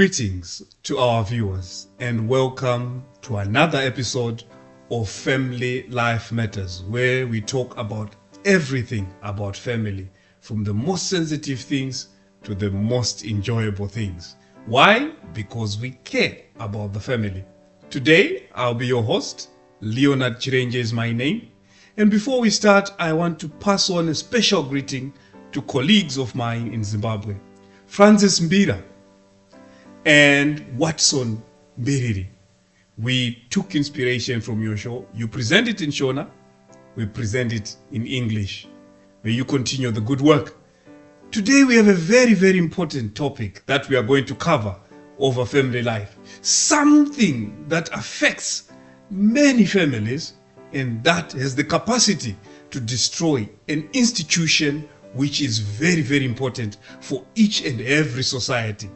Greetings to our viewers and welcome to another episode of Family Life Matters, where we talk about everything about family, from the most sensitive things to the most enjoyable things. Why? Because we care about the family. Today, I'll be your host. Leonard Chirenje is my name. And before we start, I want to pass on a special greeting to colleagues of mine in Zimbabwe, Francis Mbira and Watson Biriri. We took inspiration from your show. You present it in Shona, we present it in English. May you continue the good work. Today we have a very, very important topic that we are going to cover over family life. Something that affects many families and that has the capacity to destroy an institution which is very, very important for each and every society.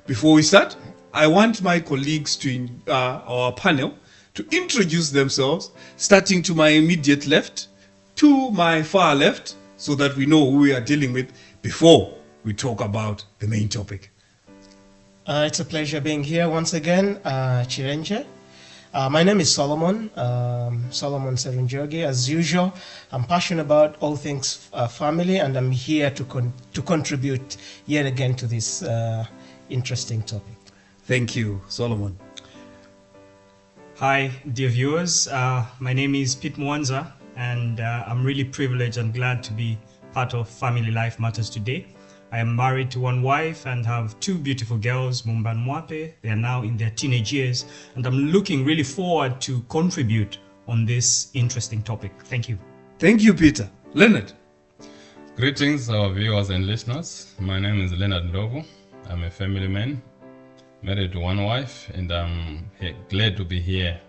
Before we start, I want my colleagues to our panel to introduce themselves, starting to my immediate left, to my far left, so that we know who we are dealing with before we talk about the main topic. It's a pleasure being here once again, Chirenje. My name is Solomon Serunjogi. As usual, I'm passionate about all things family, and I'm here to contribute yet again to this interesting topic. Thank you, Solomon. Hi, dear viewers. My name is Pete Mwanza, and I'm really privileged and glad to be part of Family Life Matters today. I am married to one wife and have two beautiful girls, Mumba and Mwape. They are now in their teenage years, and I'm looking really forward to contribute on this interesting topic. Thank you. Thank you, Peter. Leonard. Greetings, our viewers and listeners. My name is Leonard Ndovu. I'm a family man, married to one wife, and I'm glad to be here.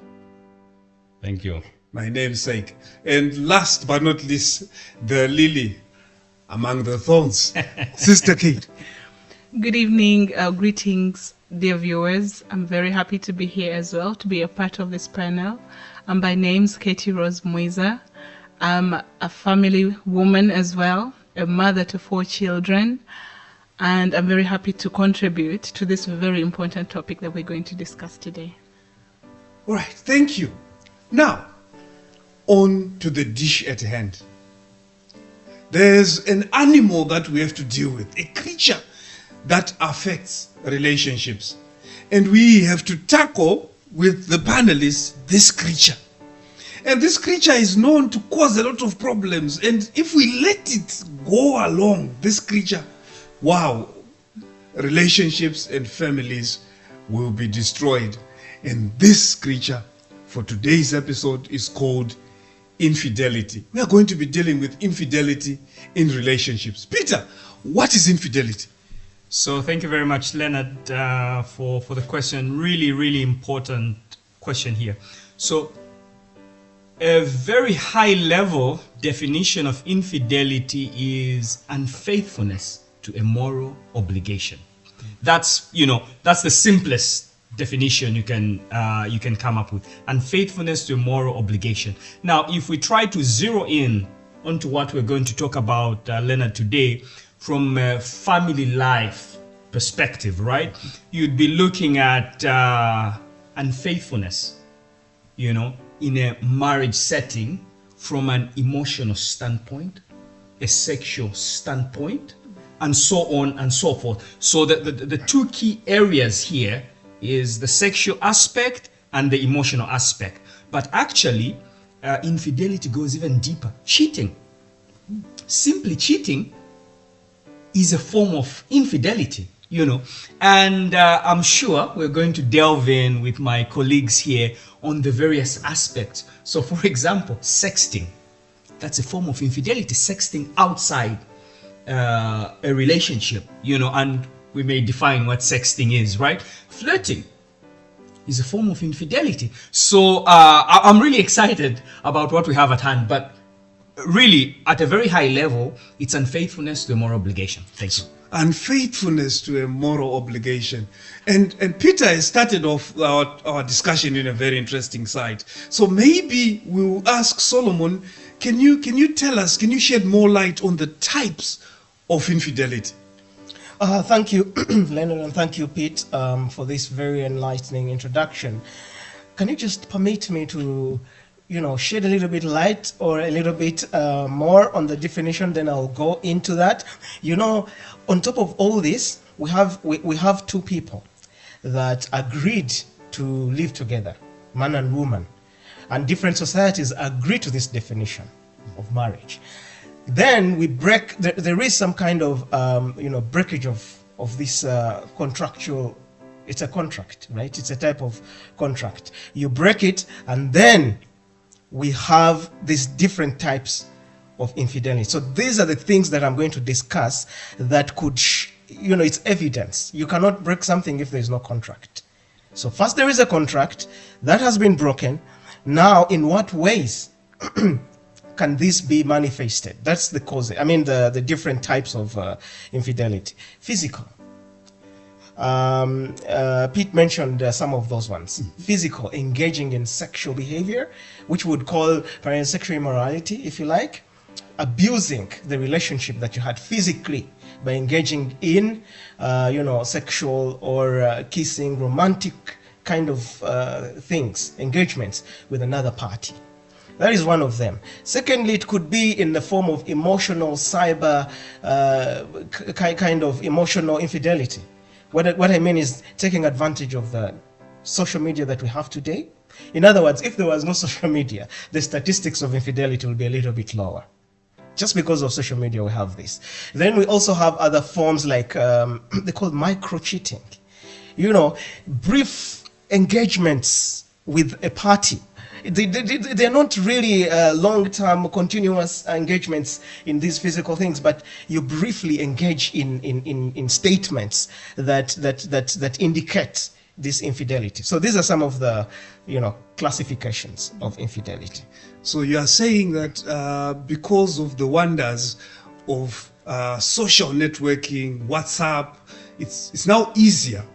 Thank you. My namesake. And last but not least, the lily among the thorns, Sister Kate. Good evening, greetings, dear viewers. I'm very happy to be here as well, to be a part of this panel. I'm by name's Katie Rose Muiza. I'm a family woman as well, a mother to 4 children, and I'm very happy to contribute to this very important topic that we're going to discuss today. All right, thank you. Now, on to the dish at hand. There's an animal that we have to deal with, a creature that affects relationships. And we have to tackle with the panelists this creature. And this creature is known to cause a lot of problems. And if we let it go along, this creature, wow, relationships and families will be destroyed. And this creature for today's episode is called infidelity. We are going to be dealing with infidelity in relationships. Peter, what is infidelity? So thank you very much, Leonard, for the question. Really, really important question here. So a very high level definition of infidelity is unfaithfulness to a moral obligation. That's the simplest definition you can come up with. Unfaithfulness to a moral obligation. Now, if we try to zero in onto what we're going to talk about, Leonard, today, from a family life perspective, right? You'd be looking at unfaithfulness, in a marriage setting from an emotional standpoint, a sexual standpoint, and so on and so forth. So the two key areas here is the sexual aspect and the emotional aspect. But actually, infidelity goes even deeper. Cheating. Simply cheating is a form of infidelity, And I'm sure we're going to delve in with my colleagues here on the various aspects. So, for example, sexting. That's a form of infidelity, sexting outside a relationship, and we may define what sexting is, right? Flirting is a form of infidelity. So I'm really excited about what we have at hand, but really, at a very high level, it's unfaithfulness to a moral obligation. Thank you. Unfaithfulness to a moral obligation. And Peter has started off our discussion in a very interesting side. So maybe we'll ask Solomon, can you tell us, can you shed more light on the types of infidelity? Thank you, Leonard, and thank you, Pete, for this very enlightening introduction. Can you just permit me to, shed a little bit light or a little bit more on the definition? Then I'll go into that. On top of all this, we have two people that agreed to live together, man and woman, and different societies agree to this definition of marriage. Then we break. There is some kind of breakage of this contractual. It's a contract, right? It's a type of contract. You break it, and then we have these different types of infidelity. So these are the things that I'm going to discuss that could, it's evidence. You cannot break something if there is no contract. So first there is a contract that has been broken. Now, in what ways can this be manifested? That's the cause. The different types of infidelity. Physical. Pete mentioned some of those ones. Physical, engaging in sexual behavior, which would call sexual immorality, if you like. Abusing the relationship that you had physically by engaging in, sexual or kissing, romantic kind of things, engagements with another party. That is one of them. Secondly, it could be in the form of emotional cyber kind of emotional infidelity. What I mean is taking advantage of the social media that we have today. In other words, if there was no social media, the statistics of infidelity will be a little bit lower. Just because of social media, we have this. Then we also have other forms like they call micro-cheating. Brief engagements with a party. They're not really long-term, continuous engagements in these physical things, but you briefly engage in statements that indicate this infidelity. So these are some of the, classifications of infidelity. So you are saying that because of the wonders of social networking, WhatsApp, it's now easier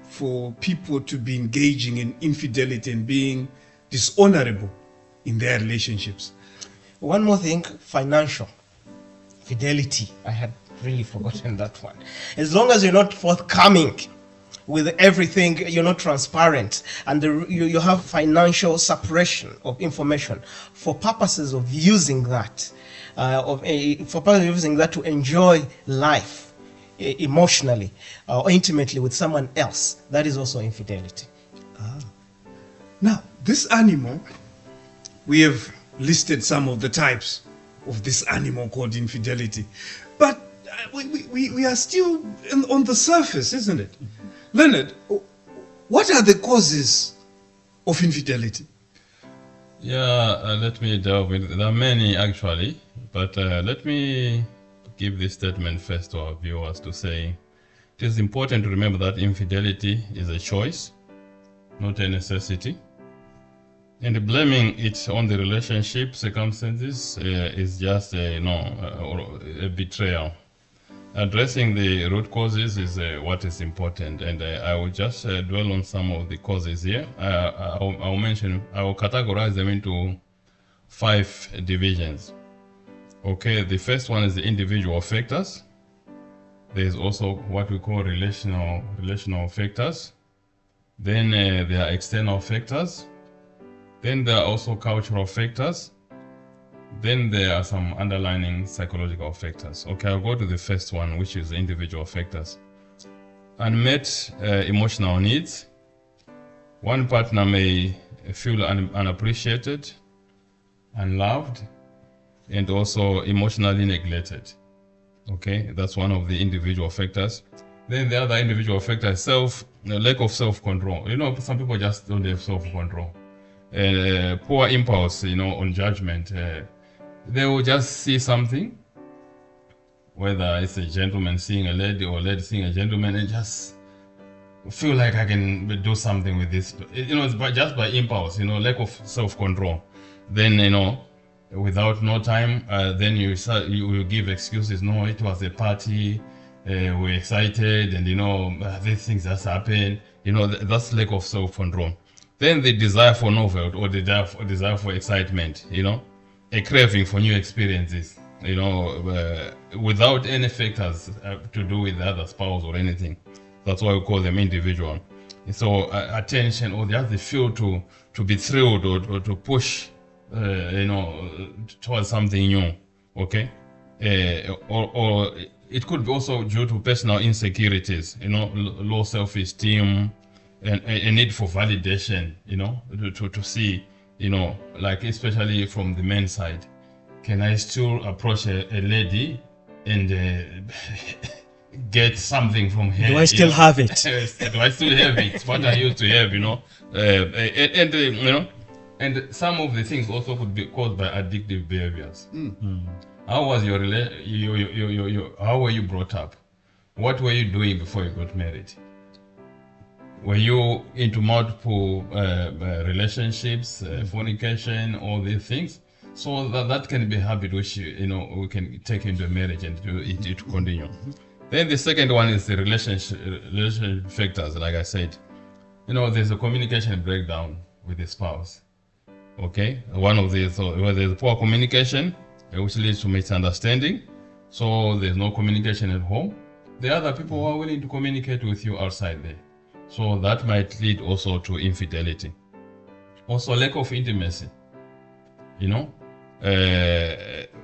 for people to be engaging in infidelity and being dishonorable in their relationships. One more thing, financial fidelity. I had really forgotten that one. As long as you're not forthcoming with everything, you're not transparent, and you have financial suppression of information for purposes of using that, to enjoy life emotionally or intimately with someone else, that is also infidelity. Now, this animal, we have listed some of the types of this animal called infidelity, but we are still on the surface, isn't it? Leonard, what are the causes of infidelity? Let me delve in. There are many actually, but let me give this statement first to our viewers to say it is important to remember that infidelity is a choice, not a necessity. And blaming it on the relationship circumstances is just a betrayal. Addressing the root causes is what is important, and I will just dwell on some of the causes here. I will categorize them into 5 divisions. Okay, the first one is the individual factors. There is also what we call relational factors. Then there are external factors. Then there are also cultural factors. Then there are some underlying psychological factors. Okay, I'll go to the first one, which is individual factors. Unmet emotional needs. One partner may feel unappreciated, unloved, and also emotionally neglected. Okay, that's one of the individual factors. Then the other individual factor is lack of self-control. Some people just don't have self-control. Poor impulse, on judgment. They will just see something, whether it's a gentleman seeing a lady or a lady seeing a gentleman, and just feel like I can do something with this. It's just by impulse, lack of self-control. Then, without no time, then you will give excuses. No, it was a party, we're excited, and these things just happen. That's lack of self-control. Then the desire for novelty or the desire for excitement, a craving for new experiences. without any factors to do with the other spouse or anything. That's why we call them individual. So attention, or they have the feel to be thrilled or to push, towards something new. Okay, or it could be also due to personal insecurities. Low self-esteem and a need for validation. To see, like especially from the men's side, can I still approach a lady and get something from her? Do I still have it? Do I still have it? What I used to have, and some of the things also could be caused by addictive behaviors. How was your how were you brought up? What were you doing before you got married? Were you into multiple relationships, fornication, all these things? So that can be a habit which we can take into a marriage and it to continue. Then the second one is the relationship factors. Like I said, there's a communication breakdown with the spouse. Okay, one of these, where there's poor communication, which leads to misunderstanding. So there's no communication at home. The other people who are willing to communicate with you outside there. So that might lead also to infidelity. Also lack of intimacy.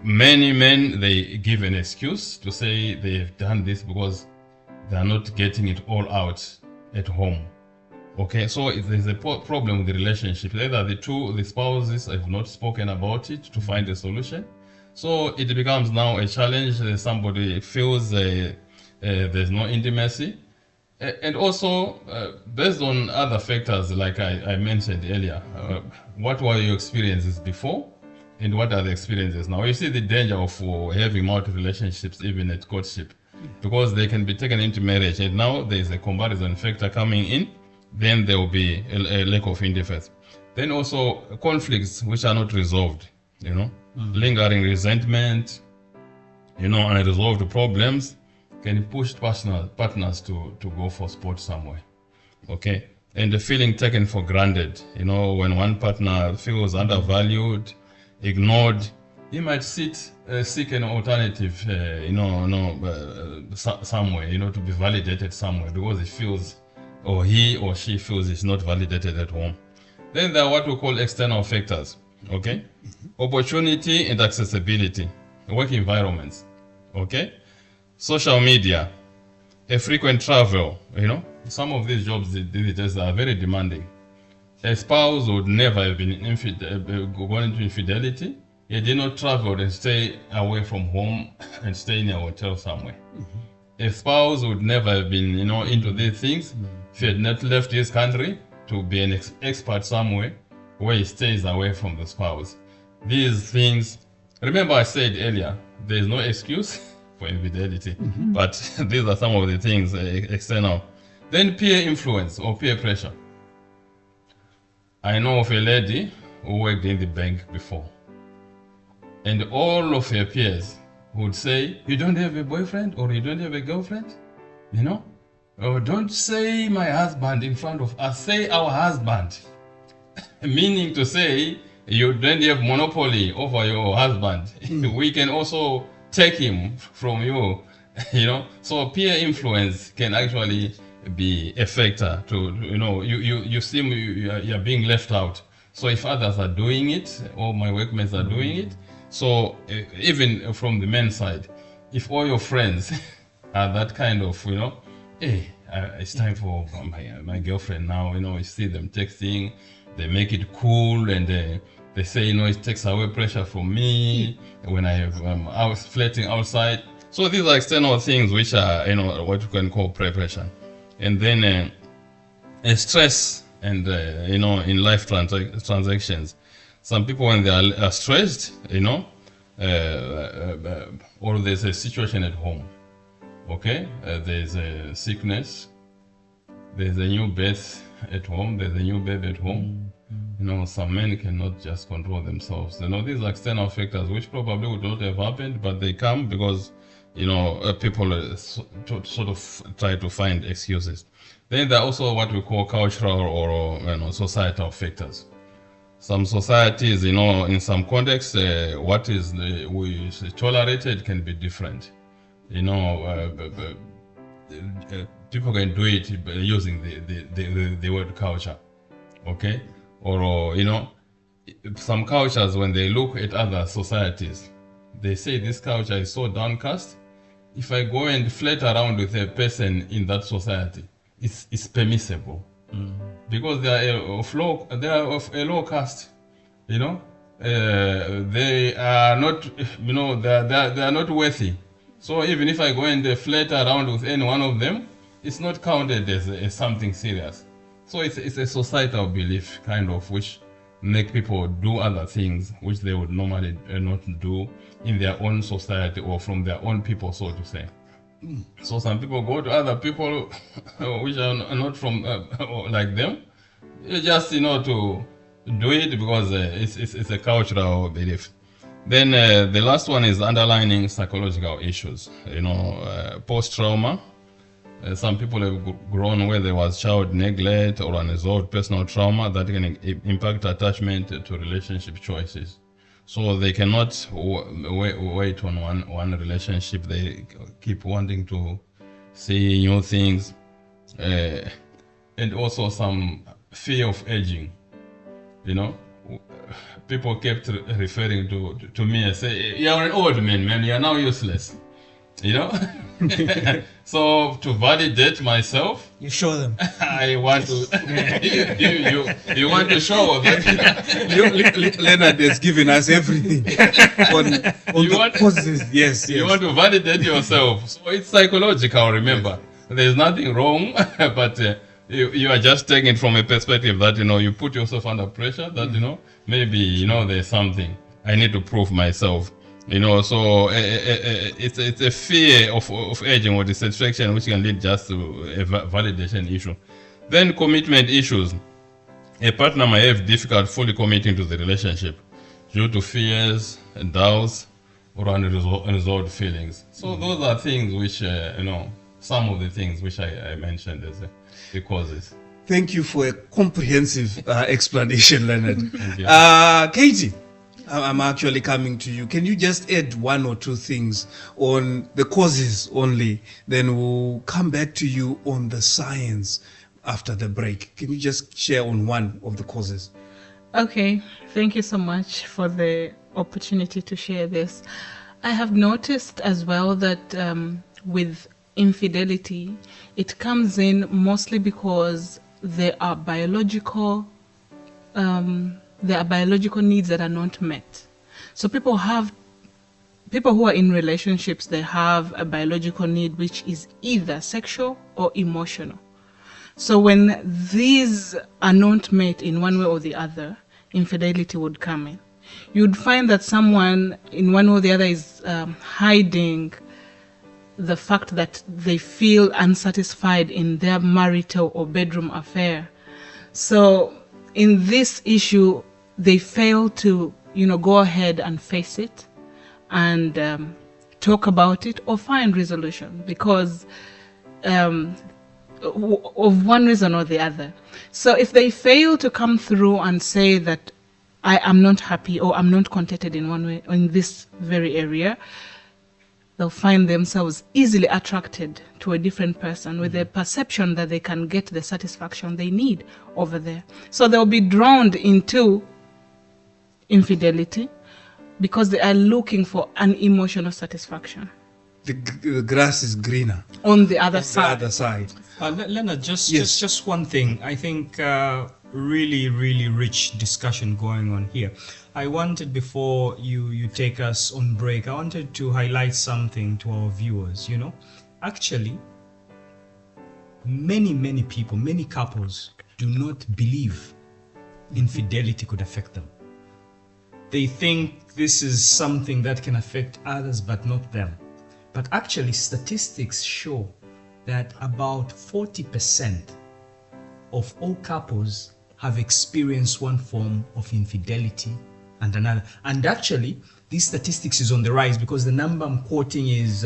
Many men, they give an excuse to say they've done this because they are not getting it all out at home. Okay, so if there's a problem with the relationship, either the spouses have not spoken about it to find a solution. So it becomes now a challenge. Somebody feels there's no intimacy. And also, based on other factors, like I mentioned earlier, what were your experiences before and what are the experiences now? You see the danger of having multiple relationships even at courtship, because they can be taken into marriage, and now there's a comparison factor coming in, then there will be a lack of intimacy. Then also conflicts which are not resolved, lingering resentment, unresolved problems can push partners to go for sport somewhere. Okay, and the feeling taken for granted, when one partner feels undervalued, ignored, he might seek an alternative, somewhere, to be validated somewhere, because he feels, or he or she feels, it's not validated at home. Then there are what we call external factors. Okay, opportunity and accessibility, work environments. Okay, social media, a frequent travel. Some of these jobs these days are very demanding. A spouse would never have been gone into infidelity. He did not travel and stay away from home and stay in a hotel somewhere. A spouse would never have been, into these things if he had not left his country to be an expert somewhere where he stays away from the spouse. These things, remember I said earlier, there is no excuse for infidelity, but these are some of the things external. Then peer influence or peer pressure. I know of a lady who worked in the bank before, and all of her peers would say, you don't have a boyfriend or you don't have a girlfriend? Or don't say my husband in front of us, say our husband. Meaning to say, you don't have monopoly over your husband. We can also take him from you, So peer influence can actually be a factor to, you seem you're being left out. So if others are doing it, or my workmates are doing it, so even from the men's side, if all your friends are that kind of, hey, it's time for my girlfriend now, you see them texting, they make it cool, and they say, it takes away pressure from me when I was flirting outside. So these are external things which are, what you can call peer pressure. And then stress and, in life transactions. Some people, when they are stressed, or there's a situation at home, okay? There's a sickness, there's a new birth at home, there's a new baby at home. Some men cannot just control themselves. These are external factors which probably would not have happened, but they come because people sort of try to find excuses. Then there are also what we call cultural or societal factors. some societies, in some contexts, what is tolerated can be different. People can do it using the word culture, okay? Or, some cultures, when they look at other societies, they say this culture is so downcast. If I go and flirt around with a person in that society, it's permissible. Because they are of a low caste, they are not, they are not worthy. So even if I go and flirt around with any one of them, it's not counted as something serious. So it's a societal belief, kind of, which make people do other things which they would normally not do in their own society or from their own people, so to say. So some people go to other people which are not from like them, just to do it because it's a cultural belief. Then the last one is underlining psychological issues. Post-trauma. Some people have grown where there was child neglect or unresolved personal trauma that can impact attachment to relationship choices. So they cannot wait on one relationship. They keep wanting to see new things. And also some fear of aging. People kept referring to me and say, "You're an old man, you're now useless." So to validate myself, You show them. I want to. you want to show that Leonard has given us everything on You the want- causes. Yes, you yes. want to validate yourself. So it's psychological. Remember, there's nothing wrong, but you are just taking it from a perspective that you put yourself under pressure. That maybe there's something I need to prove myself. So it's a fear of aging or dissatisfaction, which can lead just to a validation issue. Then commitment issues. A partner may have difficulty fully committing to the relationship due to fears, doubts, or unresolved feelings. So those are things which, some of the things which I mentioned as the causes. Thank you for a comprehensive explanation, Leonard. Thank you. Katie, I'm actually coming to you. Can you just add one or two things on the causes only? Then we'll come back to you on the science after the break. Can you just share on one of the causes? Okay, thank you so much for the opportunity to share this. I have noticed as well that with infidelity, it comes in mostly because there are biological needs that are not met. So people who are in relationships, they have a biological need which is either sexual or emotional. So when these are not met in one way or the other, infidelity would come in. You'd find that someone in one way or the other is hiding the fact that they feel unsatisfied in their marital or bedroom affair. So in this issue, they fail to, go ahead and face it and talk about it or find resolution because of one reason or the other. So if they fail to come through and say that I am not happy or I'm not contented in one way in this very area, they'll find themselves easily attracted to a different person with the perception that they can get the satisfaction they need over there. So they'll be drawn into infidelity because they are looking for an emotional satisfaction. The grass is greener On the other on the side. other side. Leonard, just Yes. just one thing. I think really rich discussion going on here. I wanted, before you take us on break, I wanted to highlight something to our viewers. Actually, many people, many couples do not believe infidelity could affect them. They think this is something that can affect others but not them. But actually, statistics show that about 40% of all couples have experienced one form of infidelity and another. And actually, these statistics is on the rise because the number I'm quoting is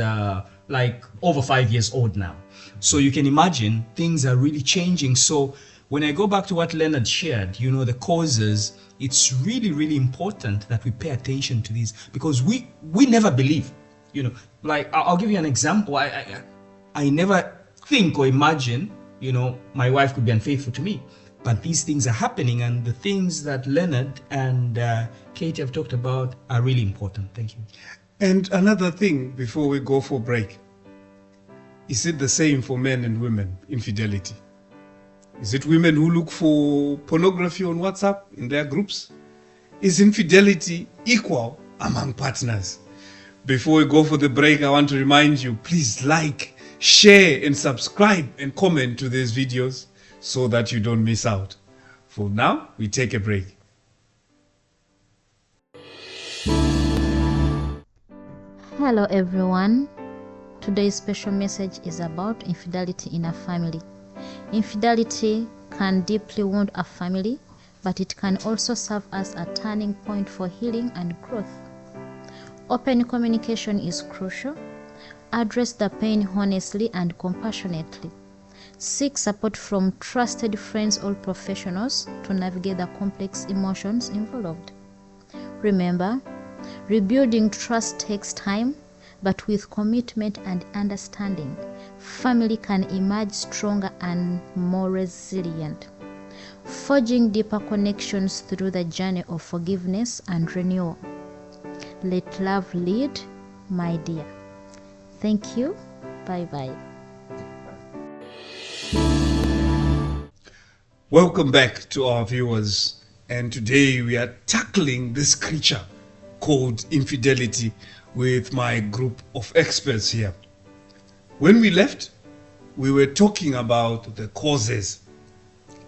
like over 5 years old now. So you can imagine things are really changing. So when I go back to what Leonard shared, the causes, it's really, really important that we pay attention to these, because we never believe, like I'll give you an example. I never think or imagine, my wife could be unfaithful to me, but these things are happening, and the things that Leonard and Katie have talked about are really important. Thank you. And another thing before we go for break, is it the same for men and women, infidelity? Is it women who look for pornography on WhatsApp in their groups? Is infidelity equal among partners? Before we go for the break, I want to remind you, please like, share and subscribe and comment to these videos so that you don't miss out. For now, we take a break. Hello everyone. Today's special message is about infidelity in a family. Infidelity can deeply wound a family, but it can also serve as a turning point for healing and growth. Open communication is crucial. Address the pain honestly and compassionately. Seek support from trusted friends or professionals to navigate the complex emotions involved. Remember, rebuilding trust takes time, but with commitment and understanding, family can emerge stronger and more resilient, forging deeper connections through the journey of forgiveness and renewal. Let love lead, my dear. Thank you. Bye-bye. Welcome back to our viewers, and today we are tackling this creature called infidelity with my group of experts here. When we left, we were talking about the causes.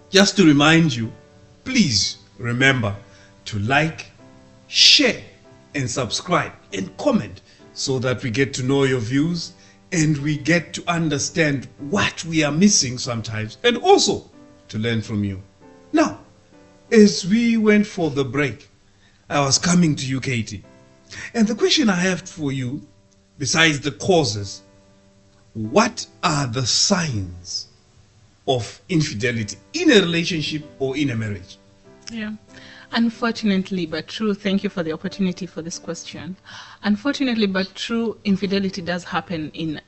Just to remind you, please remember to like, share and subscribe and comment so that we get to know your views and we get to understand what we are missing sometimes, and also to learn from you. Now, as we went for the break, I was coming to you, Katie, and the question I have for you, besides the causes, what are the signs of infidelity in a relationship or in a marriage? Yeah. Unfortunately but true, thank you for the opportunity for this question. Unfortunately but true, infidelity does happen in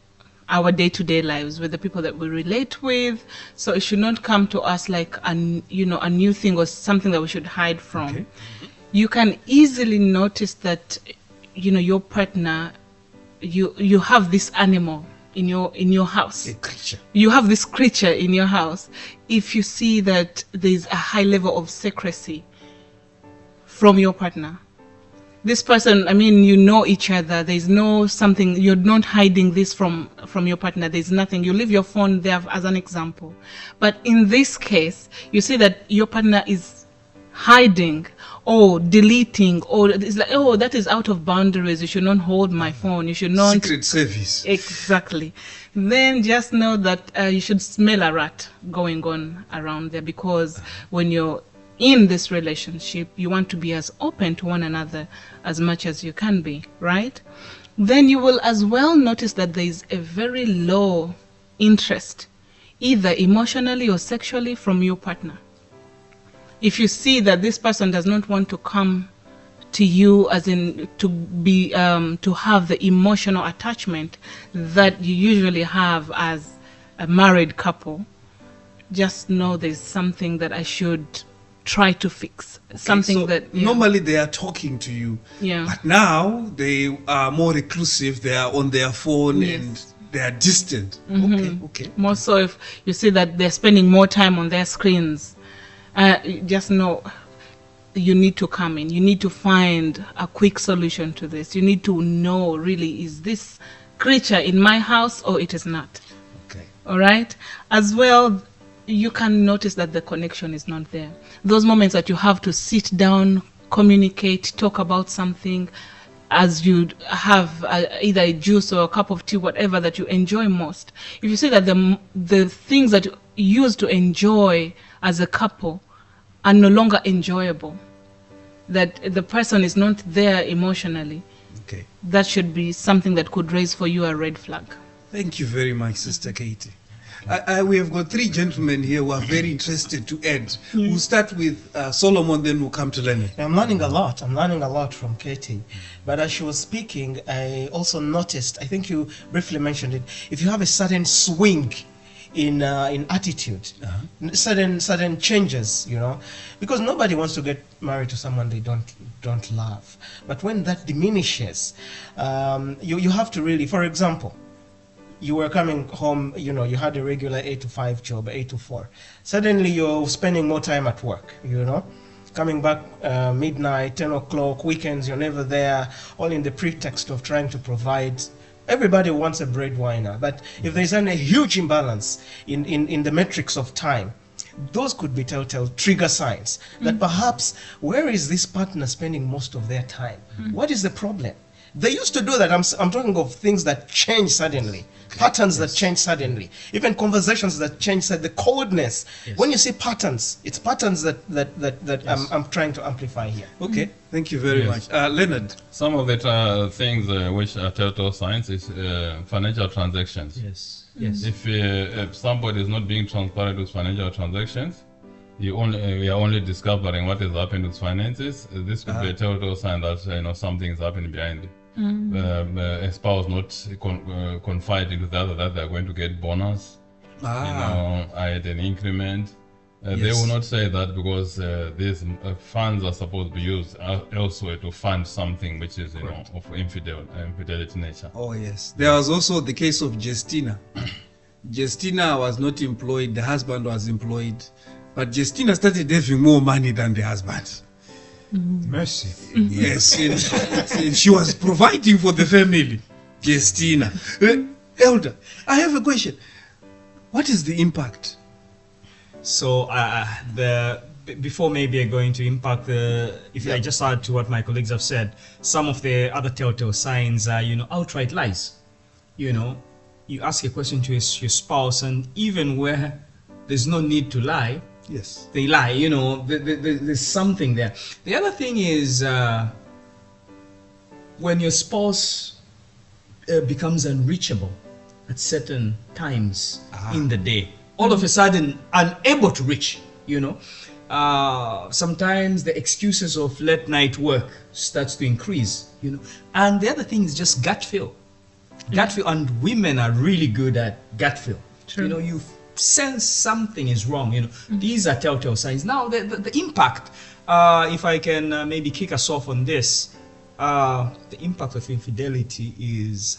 our day-to-day lives with the people that we relate with. So it should not come to us like a new thing or something that we should hide from. Okay. You can easily notice that your partner, you have this animal in your house. A creature. You have this creature in your house. If you see that there's a high level of secrecy from your partner, this person, you know each other, there's no something, you're not hiding this from your partner, there's nothing, you leave your phone there as an example. But in this case, you see that your partner is hiding or deleting, or it's like, oh, that is out of boundaries, you should not hold my phone, you should not. Secret service. Exactly. Then just know that you should smell a rat going on around there, because when you're in this relationship, you want to be as open to one another as much as you can be, right? Then you will as well notice that there is a very low interest, either emotionally or sexually, from your partner. If you see that this person does not want to come to you, as in to be to have the emotional attachment that you usually have as a married couple, just know there's something that I should try to fix. Okay, something so that normally they are talking to you, but now they are more reclusive, they are on their phone. Yes. And they are distant. Okay. More so if you see that they're spending more time on their screens, just know you need to come in. You need to find a quick solution to this. You need to know, really, is this creature in my house or it is not? Okay. All right. As well, you can notice that the connection is not there. Those moments that you have to sit down, communicate, talk about something, as you have either a juice or a cup of tea, whatever that you enjoy most. If you see that the things that you used to enjoy as a couple are no longer enjoyable, that the person is not there emotionally, Okay. that should be something that could raise for you a red flag. Thank you very much, Sister Katie. We have got three gentlemen here who are very interested to add. We'll start with Solomon, then we'll come to Leonard. I'm learning a lot. I'm learning a lot from Katie. But as she was speaking, I also noticed, I think you briefly mentioned it, if you have a sudden swing in attitude, sudden changes, because nobody wants to get married to someone they don't love. But when that diminishes, you have to really, for example, you were coming home, you had a regular 8 to 5 job, 8 to 4. Suddenly you're spending more time at work, coming back midnight, 10 o'clock, weekends, you're never there, all in the pretext of trying to provide. Everybody wants a breadwinner, but if there's a huge imbalance in the metrics of time, those could be telltale trigger signs that perhaps where is this partner spending most of their time? What is the problem? They used to do that. I'm talking of things that change suddenly, patterns that change suddenly, even conversations that change, the coldness. When you say patterns, it's patterns that I'm trying to amplify here. Okay, thank you very much. Leonard. Some of the things which are telltale signs is financial transactions. Yes. If somebody is not being transparent with financial transactions, we are only discovering what has happened with finances. This could be a telltale sign that something is happening behind it. A spouse not confiding with the other that they're going to get bonus. I had an increment. They will not say that because these funds are supposed to be used elsewhere to fund something which is of infidelity nature. Oh yes, there was also the case of Justina. Justina was not employed, the husband was employed, but Justina started having more money than the husband. Mercy. Yes, and she was providing for the family. Justina. Elder, I have a question. What is the impact? So before maybe I go into impact, I just add to what my colleagues have said, some of the other telltale signs are, outright lies. You ask a question to your spouse, and even where there's no need to lie, yes, they lie. There's something there. The other thing is when your spouse becomes unreachable at certain times in the day, all of a sudden unable to reach, sometimes the excuses of late night work starts to increase, and the other thing is just gut feel, and women are really good at gut feel. True. You sense something is wrong. These are telltale signs. Now the impact, if I can maybe kick us off on this, the impact of infidelity is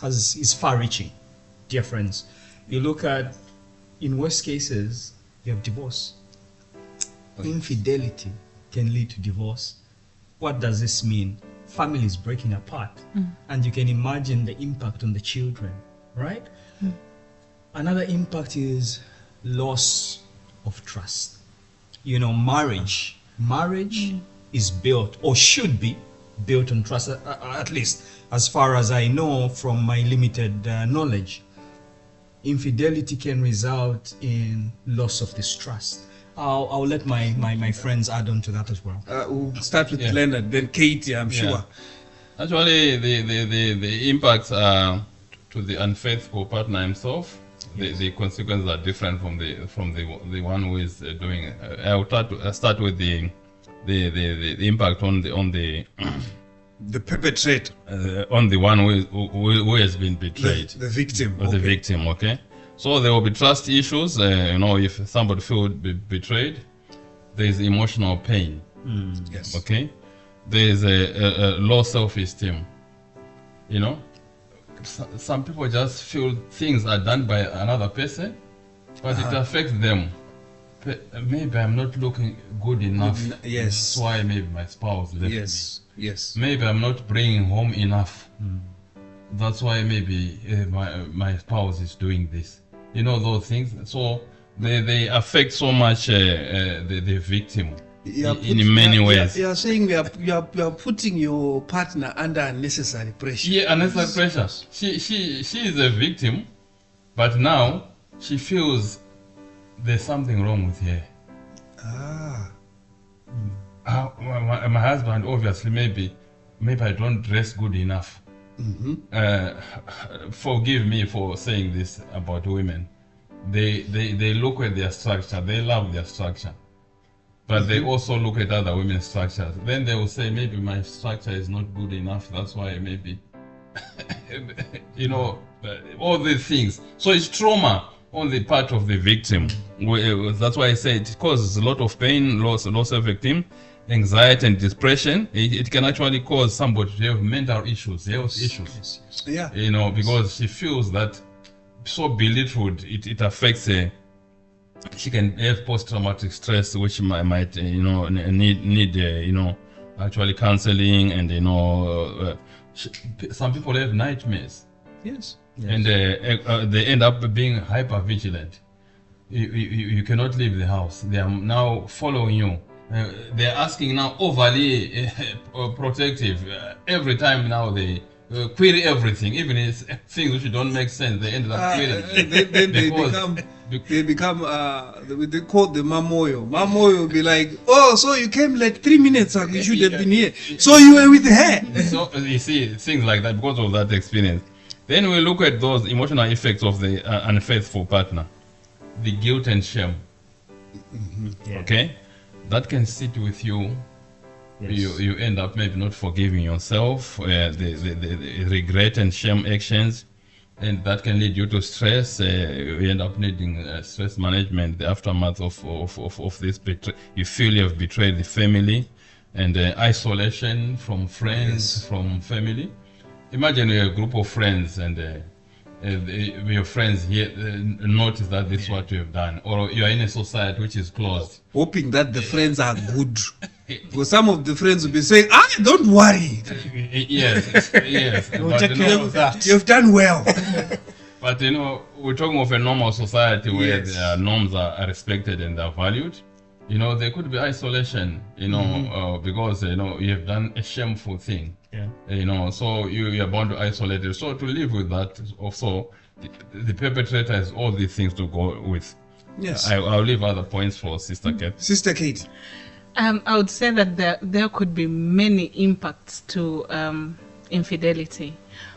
far-reaching, dear friends. You look at, in worst cases, you have divorce. Infidelity can lead to divorce. What does this mean? Families breaking apart. And you can imagine the impact on the children, right? Another impact is loss of trust. Marriage is built, or should be built, on trust, at least as far as I know from my limited knowledge. Infidelity can result in loss of this trust. I'll let my friends add on to that as well. We'll start with Leonard, then Katie, I'm sure. Actually, the impacts are to the unfaithful partner himself. The consequences are different from the one who is doing it. I'll start with the impact on the the perpetrator, on the one who has been betrayed, the victim, the victim. Okay, so there will be trust issues. If somebody feels betrayed, there is emotional pain. Yes. Okay, there is a low self-esteem. Some people just feel things are done by another person, but it affects them. Maybe I'm not looking good enough. Yes. That's why maybe my spouse left me. Yes. Maybe I'm not bringing home enough. That's why maybe my spouse is doing this. Those things. So they affect so much the victim in many ways. You are saying you are putting your partner under unnecessary pressure. Yeah, unnecessary pressure. She is a victim, but now she feels there's something wrong with her. My husband, obviously, maybe I don't dress good enough. Forgive me for saying this about women, they look at their structure, they love their structure, but they also look at other women's structures. Then they will say, maybe my structure is not good enough, that's why maybe, all these things. So it's trauma on the part of the victim. That's why I say it causes a lot of pain, loss of victim, anxiety and depression. It can actually cause somebody to have mental issues, health issues. Yeah. Because she feels that so belittled, it affects her. She can have post-traumatic stress, which might need actually counseling, and some people have nightmares. Yes. And they end up being hyper vigilant. You cannot leave the house. They are now following you. They are asking now overly protective. Every time now they query everything, even if things which don't make sense. They end up querying. Then they become they call the mamoyo. Mamoyo will be like, oh, so you came like 3 minutes ago. You should have been here. So you were with her. So you see things like that because of that experience. Then we look at those emotional effects of the unfaithful partner, the guilt and shame. Yeah. Okay, that can sit with you. Yes. You end up maybe not forgiving yourself, the regret and shame actions, and that can lead you to stress. You end up needing stress management, the aftermath of this betrayal. You feel you have betrayed the family, and isolation from friends, from family. Imagine you're a group of friends, and your friends here notice that this is what you have done, or you are in a society which is closed. Hoping that the friends are good. Because some of the friends will be saying, don't worry. Yes. We'll take care of that. You've done well. But we're talking of a normal society where Yes. their norms are respected and are valued. There could be isolation, because you have done a shameful thing. Yeah. So you're bound to isolate it. So to live with that, also the perpetrator has all these things to go with. Yes. I'll leave other points for Sister Kate. Sister Kate. I would say that there could be many impacts to infidelity,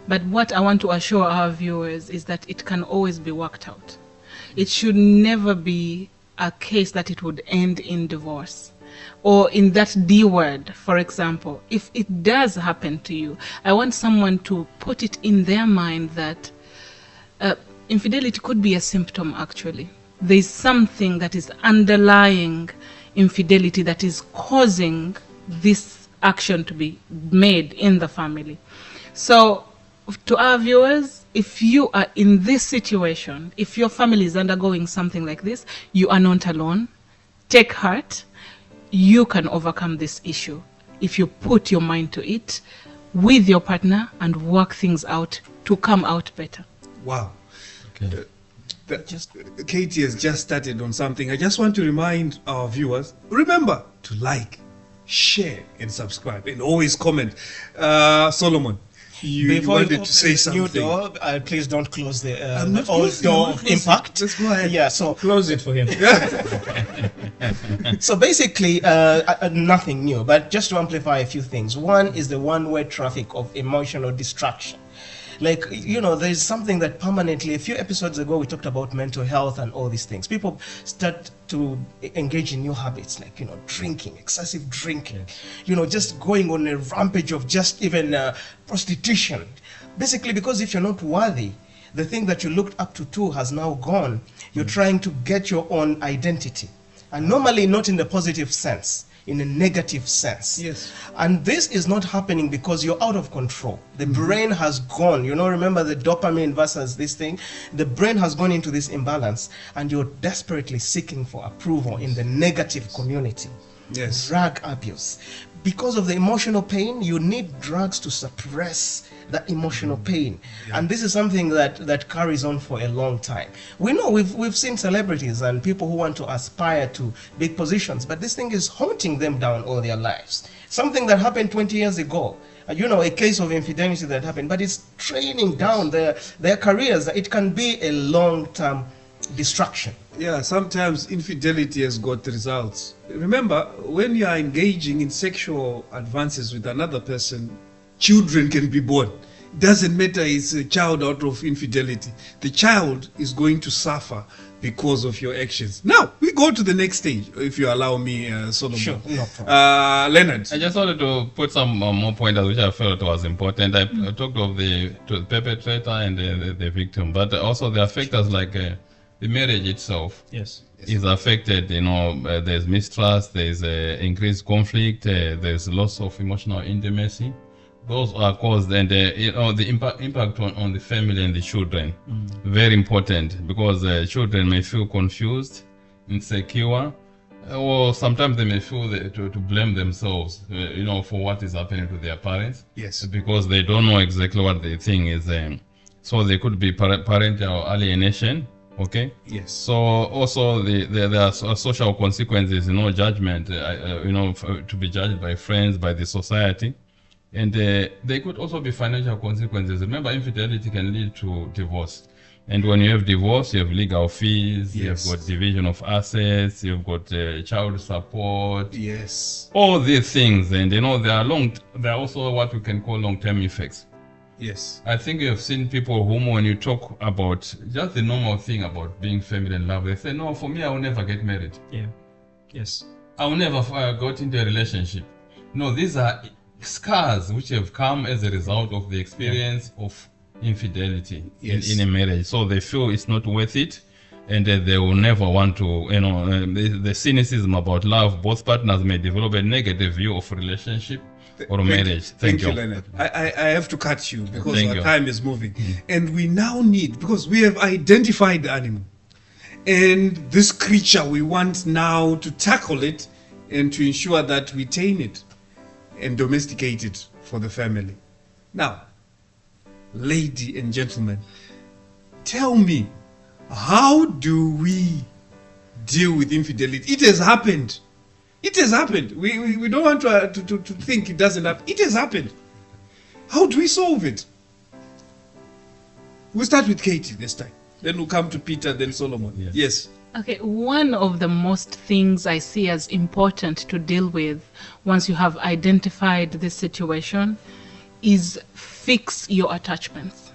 but what I want to assure our viewers is that it can always be worked out. It should never be a case that it would end in divorce or in that D word. For example, if it does happen to you, I want someone to put it in their mind that infidelity could be a symptom. Actually, there's something that is underlying infidelity that is causing this action to be made in the family. So to our viewers, if you are in this situation, if your family is undergoing something like this, you are not alone. Take heart. You can overcome this issue if you put your mind to it with your partner and work things out to come out better. Wow. Okay. Katie has just started on something. I just want to remind our viewers, remember to like, share, and subscribe, and always comment. Solomon, you wanted to say something. New door, please don't close the I'm not old closing, door I'm not of closing. impact. Let's go ahead. Yeah, so Close it for him. So basically, nothing new, but just to amplify a few things. One is the one-way traffic of emotional distraction. Like, there's something that permanently, a few episodes ago, we talked about mental health and all these things. People start to engage in new habits, like, drinking, excessive drinking, just going on a rampage of just even prostitution. Basically, because if you're not worthy, the thing that you looked up to has now gone. You're trying to get your own identity. And normally not in the positive sense, in a negative sense. Yes. And this is not happening because you're out of control. The brain has gone, remember the dopamine versus this thing? The brain has gone into this imbalance and you're desperately seeking for approval in the negative community. Yes. Drug abuse. Because of the emotional pain, you need drugs to suppress that emotional pain. And this is something that carries on for a long time. We know we've seen celebrities and people who want to aspire to big positions, but this thing is haunting them down all their lives. Something that happened 20 years ago, a case of infidelity that happened, but it's training down their careers. It can be a long-term distraction. Yeah, sometimes infidelity has got results. Remember, when you are engaging in sexual advances with another person, children can be born. Doesn't matter it's a child out of infidelity. The child is going to suffer because of your actions. Now, we go to the next stage, if you allow me, Solomon. Sure, no problem. Leonard. I just wanted to put some more pointers which I felt was important. I talked of the perpetrator and the victim, but also the factors like the marriage itself Yes. is affected. There's mistrust, there's increased conflict, there's loss of emotional intimacy. Those are caused, and the impact on the family and the children. Very important, because children may feel confused, insecure, or sometimes they may feel to blame themselves, for what is happening to their parents. Yes. Because they don't know exactly what the thing is. So there could be parental alienation. Okay. Yes. So also there are social consequences. Judgment. To be judged by friends, by the society. And there could also be financial consequences. Remember, infidelity can lead to divorce. And when you have divorce, you have legal fees, Yes. you have got division of assets, you've got child support, Yes. all these things. And there are also what we can call long-term effects. Yes. I think you have seen people whom, when you talk about just the normal thing about being family and love, they say, no, for me, I will never get married. Yeah. Yes. I will never got into a relationship. No, these are scars which have come as a result of the experience of infidelity Yes. in a marriage. So they feel it's not worth it, and they will never want to, the cynicism about love, both partners may develop a negative view of relationship or marriage. Thank you, Leonard. I have to cut you because Thank our you. time is moving. And we now need, because we have identified the animal, and this creature, we want now to tackle it and to ensure that we tame it and domesticate it for the family. Now, lady and gentlemen, tell me, how do we deal with infidelity? It has happened. It has happened. We don't want to think it doesn't happen. It has happened. How do we solve it? We'll start with Katie this time. Then we'll come to Peter, then Solomon. Yes. Yes. Okay, one of the most things I see as important to deal with once you have identified this situation is fix your attachments.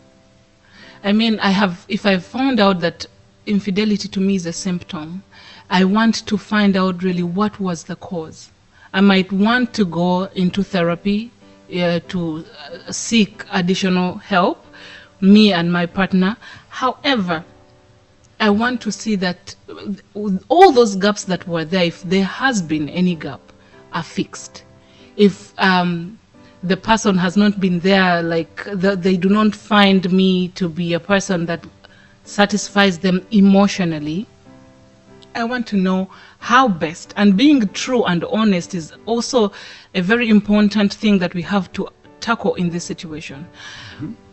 I mean, if I found out that infidelity to me is a symptom, I want to find out really what was the cause. I might want to go into therapy to seek additional help, me and my partner. However, I want to see that all those gaps that were there, if there has been any gap, are fixed. If the person has not been there, they do not find me to be a person that satisfies them emotionally, I want to know how best. And being true and honest is also a very important thing that we have to tackle in this situation.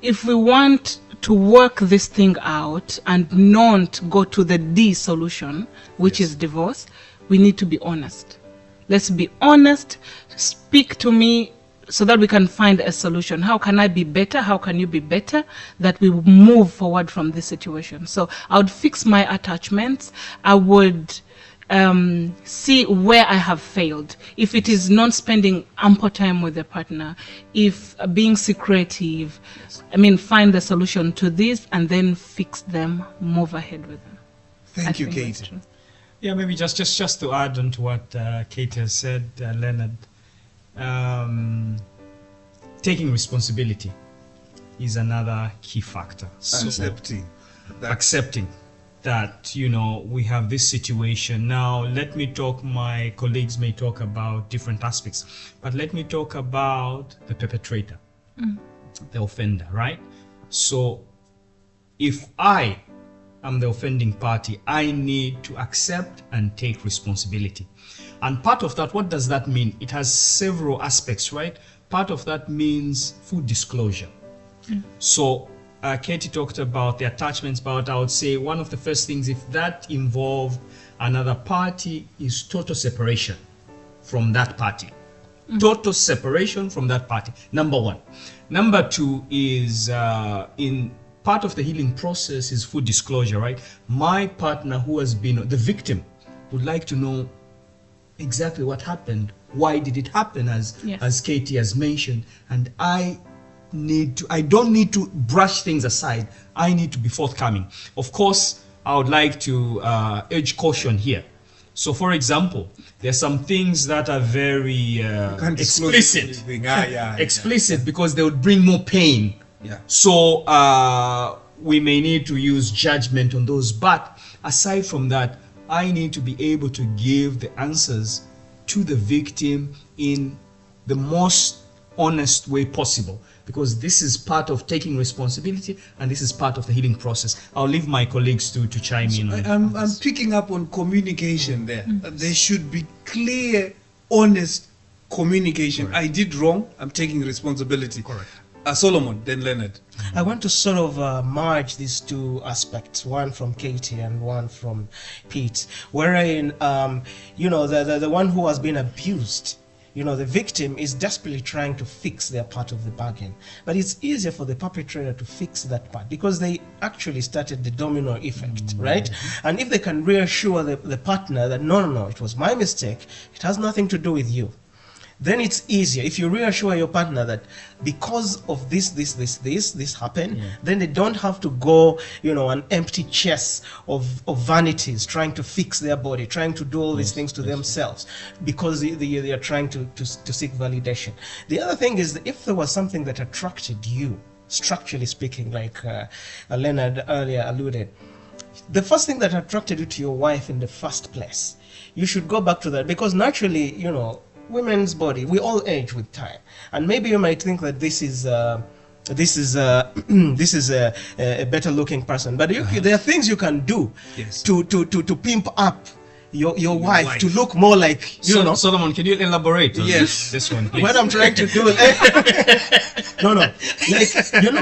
If we want to work this thing out and not go to the D solution, which is divorce, we need to be honest. Let's be honest. Speak to me so that we can find a solution. How can I be better? How can you be better? That we move forward from this situation. So I would fix my attachments. I would see where I have failed. If it is not spending ample time with the partner, if being secretive, find the solution to this and then fix them, move ahead with them. Thank you, think that's Kate. true. Yeah, maybe just to add on to what Kate has said, Leonard, taking responsibility is another key factor. So Accepting. accepting that we have this situation. Now let me talk, my colleagues may talk about different aspects, but let me talk about the perpetrator, the offender, right? So if I am the offending party, I need to accept and take responsibility. And part of that, what does that mean? It has several aspects, right? Part of that means full disclosure. So Katie talked about the attachments, but I would say one of the first things, if that involved another party, is total separation from that party. Total separation from that party, number one. Number two is in part of the healing process is full disclosure, right? My partner who has been the victim would like to know exactly what happened. Why did it happen, as Katie has mentioned? And I don't need to brush things aside. I need to be forthcoming. Of course, I would like to urge caution here. So, for example, there's some things that are very Can't disclose explicit. anything. Explicit because they would bring more pain. Yeah. So we may need to use judgment on those. But aside from that, I need to be able to give the answers to the victim in the most honest way possible, because this is part of taking responsibility and this is part of the healing process. I'll leave my colleagues to chime in on I'm picking up on communication there. There should be clear, honest communication. Correct. I did wrong. I'm taking responsibility. Correct. Solomon, then Leonard. I want to sort of merge these two aspects, one from Katie and one from Pete, wherein, the one who has been abused, the victim is desperately trying to fix their part of the bargain. But it's easier for the perpetrator to fix that part because they actually started the domino effect, right? And if they can reassure the partner that, no, it was my mistake, it has nothing to do with you, then it's easier. If you reassure your partner that because of this happened, then they don't have to go, an empty chest of vanities, trying to fix their body, trying to do all these things to themselves, because they are trying to seek validation. The other thing is that if there was something that attracted you, structurally speaking, like Leonard earlier alluded, the first thing that attracted you to your wife in the first place, you should go back to that, because naturally, women's body, we all age with time, and maybe you might think that this is a better looking person, but there are things you can do to pimp up your wife to look more like Solomon, can you elaborate on this one, please? What I'm trying to do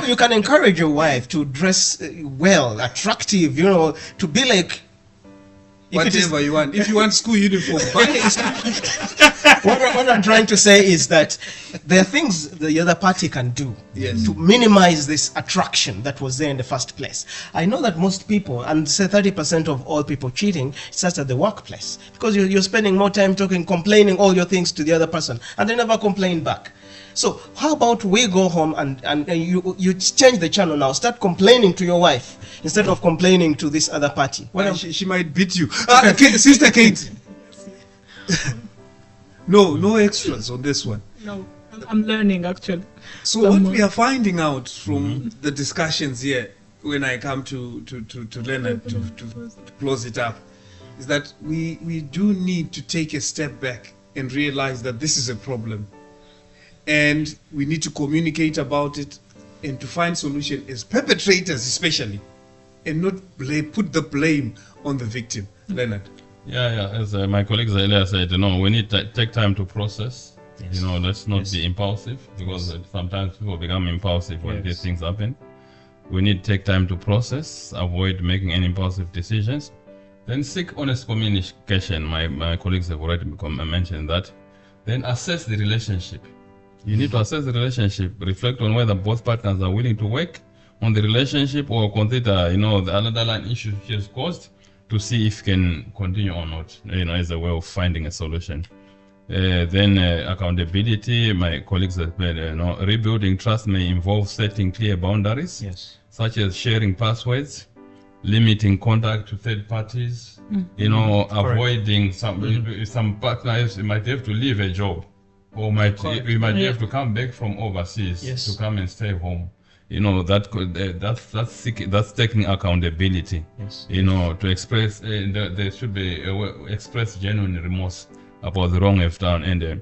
you can encourage your wife to dress well, attractive, to be like whatever you want. If you want school uniform, buy it. What I'm trying to say is that there are things the other party can do to minimize this attraction that was there in the first place. I know that most people, and say 30% of all people cheating, starts at the workplace, because you're spending more time complaining all your things to the other person, and they never complain back. So how about we go home and you change the channel now, start complaining to your wife instead of complaining to this other party. She might beat you. Sister Kate. No extras on this one. No, I'm learning actually. So what we are finding out from the discussions here, when I come to Leonard to close it up, is that we do need to take a step back and realize that this is a problem. And we need to communicate about it and to find solution as perpetrators especially, and not put the blame on the victim. Leonard. Yeah. As my colleagues earlier said, we need to take time to process. Yes. Let's not be impulsive, because sometimes people become impulsive when these things happen. We need to take time to process, avoid making any impulsive decisions. Then seek honest communication. My colleagues have already mentioned that. Then assess the relationship. You need to assess the relationship, reflect on whether both partners are willing to work on the relationship, or consider, the underlying issues she has caused, to see if can continue or not, as a way of finding a solution. Then accountability. My colleagues have said, rebuilding trust may involve setting clear boundaries, such as sharing passwords, limiting contact to third parties, avoiding some partners might have to leave a job, or we might have to come back from overseas to come and stay home. That's taking accountability. To express there should be express genuine remorse about the wrong you've done, and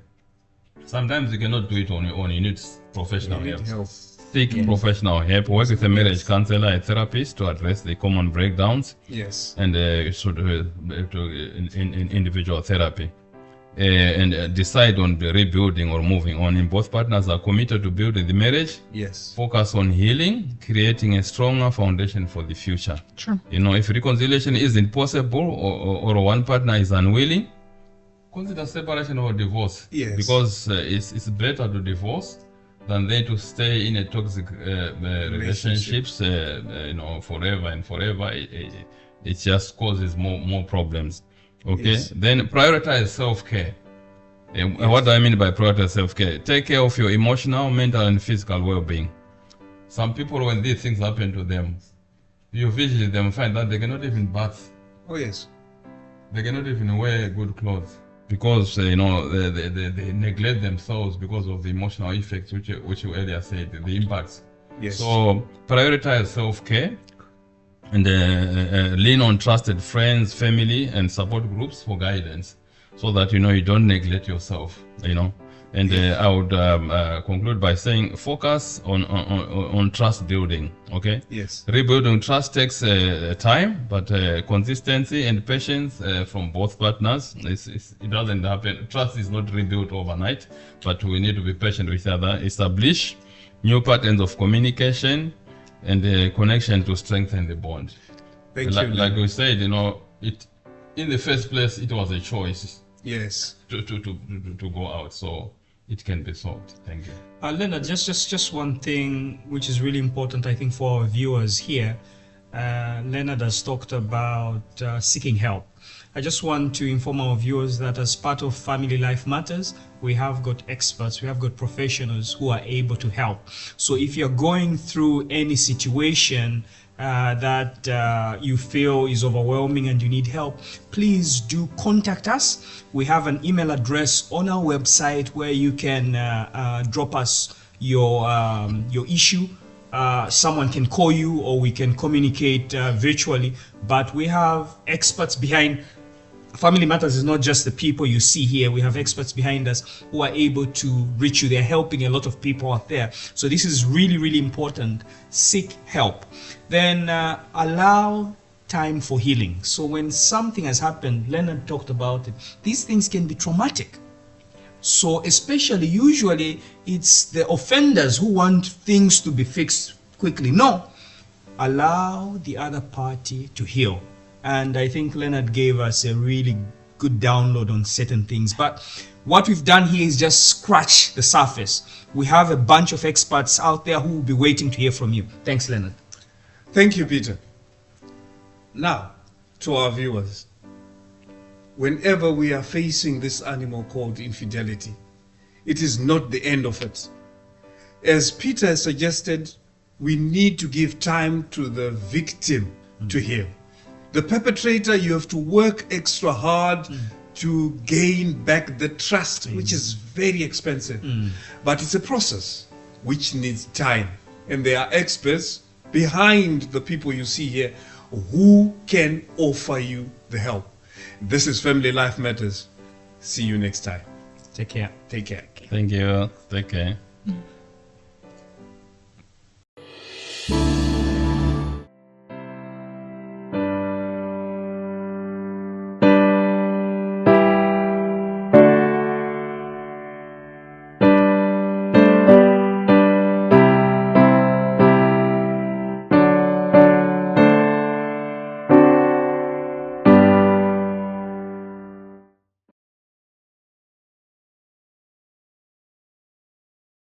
sometimes you cannot do it on your own. You need professional help. Seek professional help. Work with a marriage counselor, a therapist, to address the common breakdowns. And in individual therapy. And decide on rebuilding or moving on. And both partners are committed to building the marriage. Focus on healing, creating a stronger foundation for the future. True. If reconciliation isn't possible, or one partner is unwilling, consider separation or divorce. Because it's better to divorce than they to stay in a toxic relationships, forever and forever. It just causes more problems. Then prioritize self-care. What do I mean by proactive self-care? Take care of your emotional, mental, and physical well-being. Some people, when these things happen to them, you visit them, find that they cannot even bath. Oh, yes. They cannot even wear good clothes because they neglect themselves because of the emotional effects, which you earlier said, the impacts. Yes. So prioritize self-care and lean on trusted friends, family, and support groups for guidance, so that you don't neglect yourself. And I would conclude by saying focus on trust building. Okay. Yes. Rebuilding trust takes time, but consistency and patience from both partners. It doesn't happen. Trust is not rebuilt overnight, but we need to be patient with each other. Establish new patterns of communication and connection to strengthen the bond. Thank you. Like we said, it in the first place it was a choice. Yes. To go out, so it can be solved. Thank you. Leonard, just one thing which is really important, I think, for our viewers here. Leonard has talked about seeking help. I just want to inform our viewers that as part of Family Life Matters, we have got experts, we have got professionals who are able to help. So if you're going through any situation that you feel is overwhelming and you need help, please do contact us. We have an email address on our website where you can drop us your issue. Someone can call you, or we can communicate virtually, but we have experts behind. Family Matters is not just the people you see here. We have experts behind us who are able to reach you. They're helping a lot of people out there. So this is really, really important. Seek help. Then allow time for healing. So when something has happened, Leonard talked about it, these things can be traumatic. So usually it's the offenders who want things to be fixed quickly. No, allow the other party to heal. And I think Leonard gave us a really good download on certain things. But what we've done here is just scratch the surface. We have a bunch of experts out there who will be waiting to hear from you. Thanks, Leonard. Thank you, Peter. Now, to our viewers, whenever we are facing this animal called infidelity, it is not the end of it. As Peter suggested, we need to give time to the victim to heal. The perpetrator, you have to work extra hard to gain back the trust, which is very expensive. But it's a process which needs time. And there are experts behind the people you see here who can offer you the help. This is Family Life Matters. See you next time. Take care. Take care. Thank you. Take care.